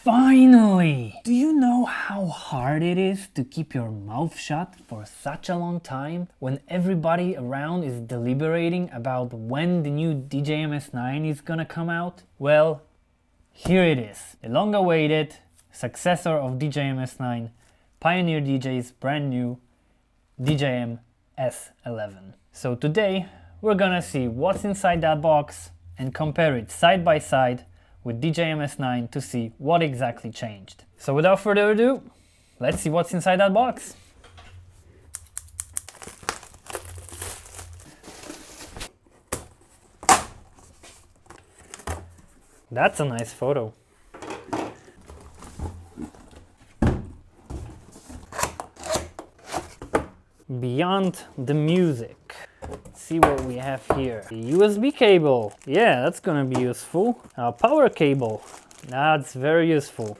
Finally! Do you know how hard it is to keep your mouth shut for such a long time when everybody around is deliberating about when the new DJM-S9 is gonna come out? Well, here it is, the long-awaited successor of DJM-S9, Pioneer DJ's brand new DJM-S11. So today we're gonna see what's inside that box and compare it side by side with DJM-S9 to see what exactly changed. So without further ado, let's see what's inside that box. That's a nice photo. Beyond the music. Let's see what we have here. The USB cable. Yeah, that's gonna be useful. A power cable. That's very useful.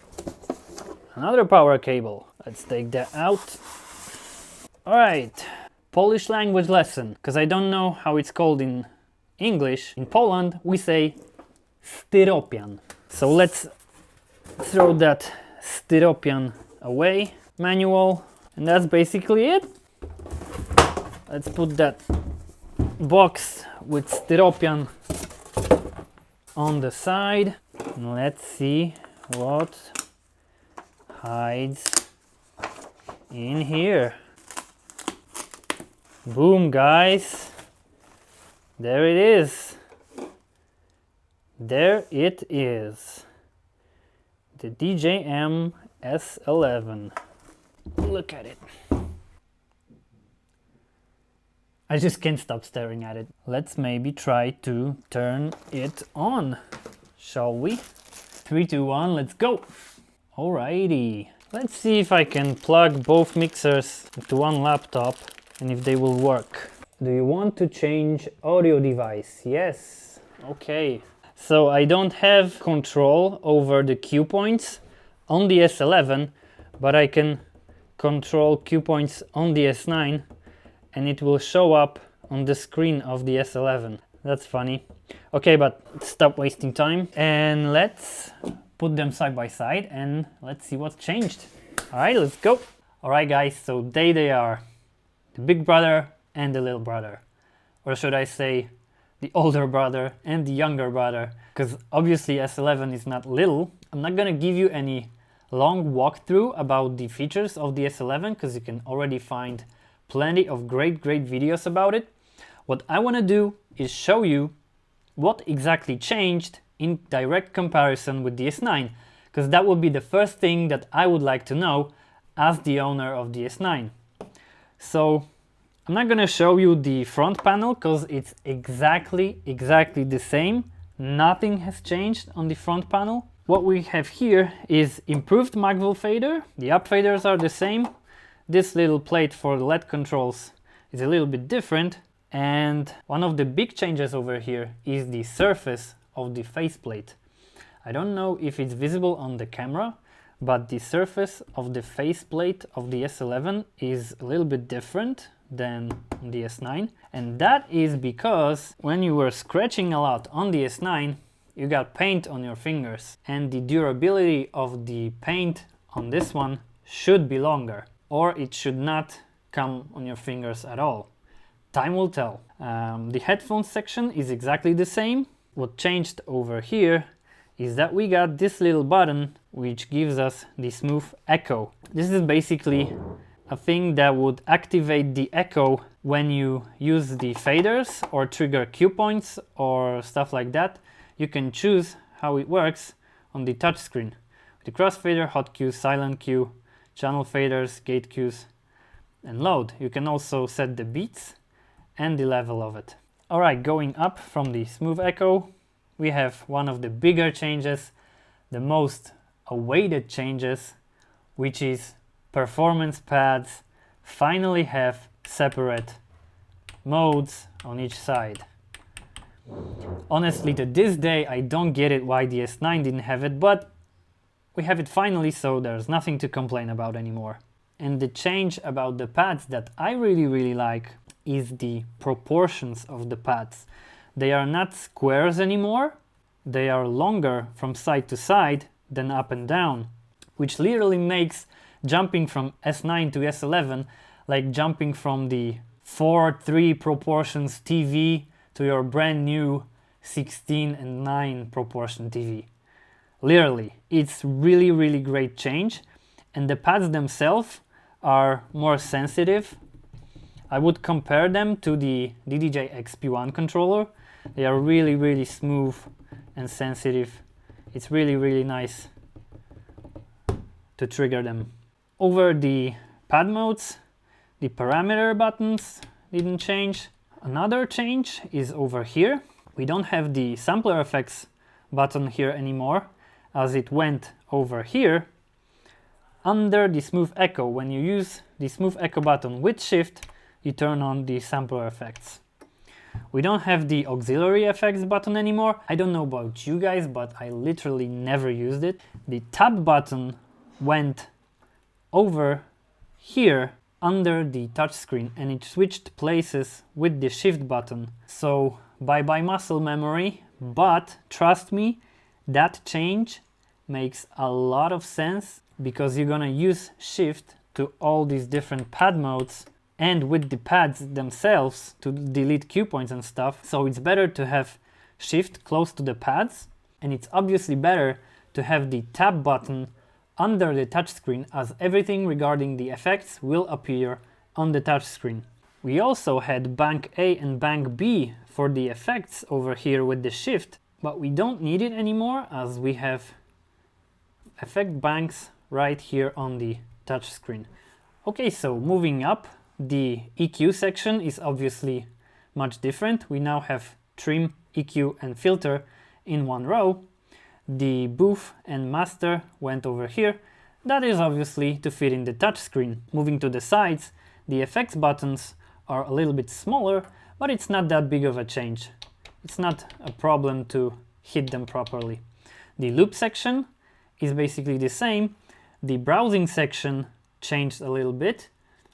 Another power cable. Let's take that out. Alright. Polish language lesson. Because I don't know how it's called in English. In Poland, we say styropian. So let's throw that styropian away. Manual. And that's basically it. Let's put that box with styropian on the side. And let's see what hides in here. Boom, guys. There it is. There it is. The DJM-S11. Look at it. I just can't stop staring at it. Let's maybe try to turn it on, shall we? 3, 2, 1, let's go! Alrighty. Let's see if I can plug both mixers into one laptop and if they will work. Do you want to change audio device? Yes. Okay. So I don't have control over the cue points on the S11, but I can control cue points on the S9. And it will show up on the screen of the S11. That's funny. Okay, but stop wasting time and let's put them side by side and let's see what's changed. All right, let's go. All right, guys, so they are. The big brother and the little brother. Or should I say the older brother and the younger brother? Because obviously S11 is not little. I'm not gonna give you any long walkthrough about the features of the S11 because you can already find plenty of great videos about it. What I want to do is show you what exactly changed in direct comparison with the S9, because that would be the first thing that I would like to know as the owner of the S9. So I'm not going to show you the front panel because it's exactly the same. Nothing has changed on the front panel. What we have here is improved Magville fader. The up faders are the same. This little plate for the LED controls is a little bit different, and one of the big changes over here is the surface of the faceplate. I don't know if it's visible on the camera, but the surface of the faceplate of the S11 is a little bit different than on the S9, and that is because when you were scratching a lot on the S9, you got paint on your fingers, and the durability of the paint on this one should be longer. Or it should not come on your fingers at all. Time will tell. The headphones section is exactly the same. What changed over here is that we got this little button which gives us the smooth echo. This is basically a thing that would activate the echo when you use the faders or trigger cue points or stuff like that. You can choose how it works on the touchscreen. The crossfader, hot cue, silent cue, channel faders, gate cues, and load. You can also set the beats and the level of it. Alright, going up from the smooth echo, we have one of the bigger changes, the most awaited changes, which is performance pads finally have separate modes on each side. Honestly, to this day, I don't get it why the S9 didn't have it, but we have it finally, so there's nothing to complain about anymore. And the change about the pads that I really like is the proportions of the pads. They are not squares anymore, they are longer from side to side, than up and down, which literally makes jumping from S9 to S11 like jumping from the 4:3 proportions TV to your brand new 16:9 proportion TV. Literally, it's really great change, and the pads themselves are more sensitive. I would compare them to the DJI XP1 controller. They are really smooth and sensitive. It's really nice to trigger them. Over the pad modes, the parameter buttons didn't change. Another change is over here. We don't have the sampler effects button here anymore, as it went over here under the smooth echo. When you use the smooth echo button with shift, you turn on the sampler effects. We don't have the auxiliary effects button anymore. I don't know about you guys, but I literally never used it. The tab button went over here under the touchscreen, and it switched places with the shift button. So bye muscle memory, but trust me, that change makes a lot of sense because you're gonna use shift to all these different pad modes and with the pads themselves to delete cue points and stuff. So it's better to have shift close to the pads, and it's obviously better to have the tab button under the touchscreen, as everything regarding the effects will appear on the touchscreen. We also had bank A and bank B for the effects over here with the shift, but we don't need it anymore as we have effect banks right here on the touchscreen. Okay, so moving up, the EQ section is obviously much different. We now have trim, EQ and filter in one row. The booth and master went over here. That is obviously to fit in the touchscreen. Moving to the sides, the effects buttons are a little bit smaller, but it's not that big of a change. It's not a problem to hit them properly. The loop section is basically the same. The browsing section changed a little bit.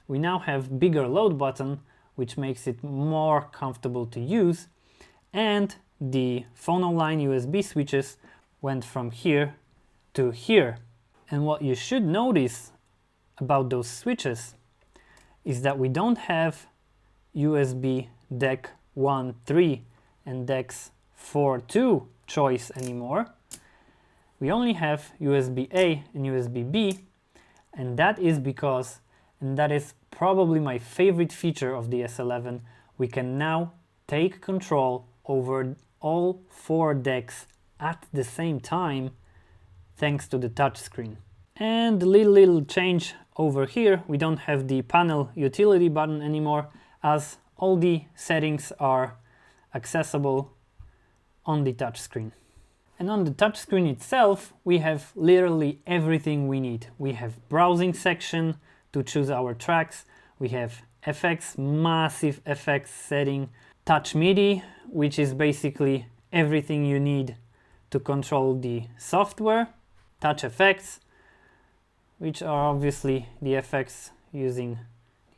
We now have bigger load button, which makes it more comfortable to use, and the phono line USB switches went from here to here. And what you should notice about those switches is that we don't have USB DEC 1.3 and DEX 4.2 choice anymore. We only have USB A and USB B, and that is because, and that is probably my favorite feature of the S11, we can now take control over all 4 decks at the same time thanks to the touchscreen. And the little change over here, we don't have the panel utility button anymore, as all the settings are accessible on the touchscreen. And on the touchscreen itself, we have literally everything we need. We have browsing section to choose our tracks. We have FX, massive FX setting, touch MIDI, which is basically everything you need to control the software, touch effects, which are obviously the effects using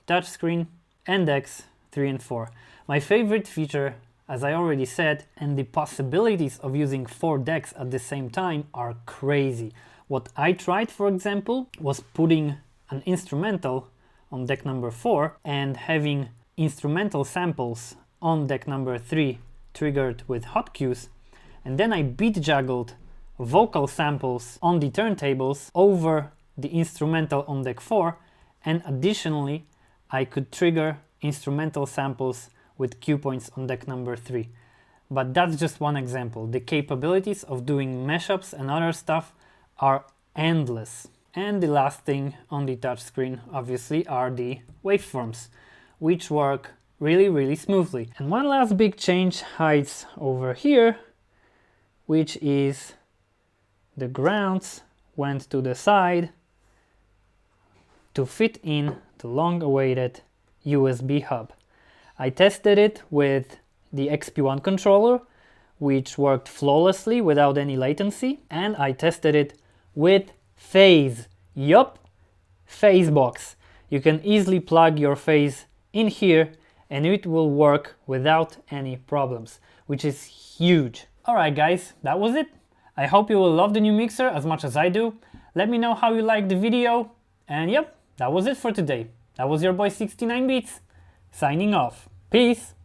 the touchscreen, and decks 3 and 4. My favorite feature, as I already said, and the possibilities of using 4 decks at the same time are crazy. What I tried, for example, was putting an instrumental on deck number 4 and having instrumental samples on deck number 3 triggered with hot cues, and then I beat juggled vocal samples on the turntables over the instrumental on deck 4, and additionally I could trigger instrumental samples with cue points on deck number 3. But that's just one example. The capabilities of doing mashups and other stuff are endless. And the last thing on the touchscreen obviously are the waveforms, which work really smoothly. And one last big change hides over here, which is the grounds went to the side to fit in the long-awaited USB hub. I tested it with the XP1 controller, which worked flawlessly without any latency, and I tested it with phase. Yup, phase box. You can easily plug your phase in here and it will work without any problems, which is huge. Alright guys, that was it. I hope you will love the new mixer as much as I do. Let me know how you liked the video. And yep, that was it for today. That was your boy 69 Beats, signing off. Peace!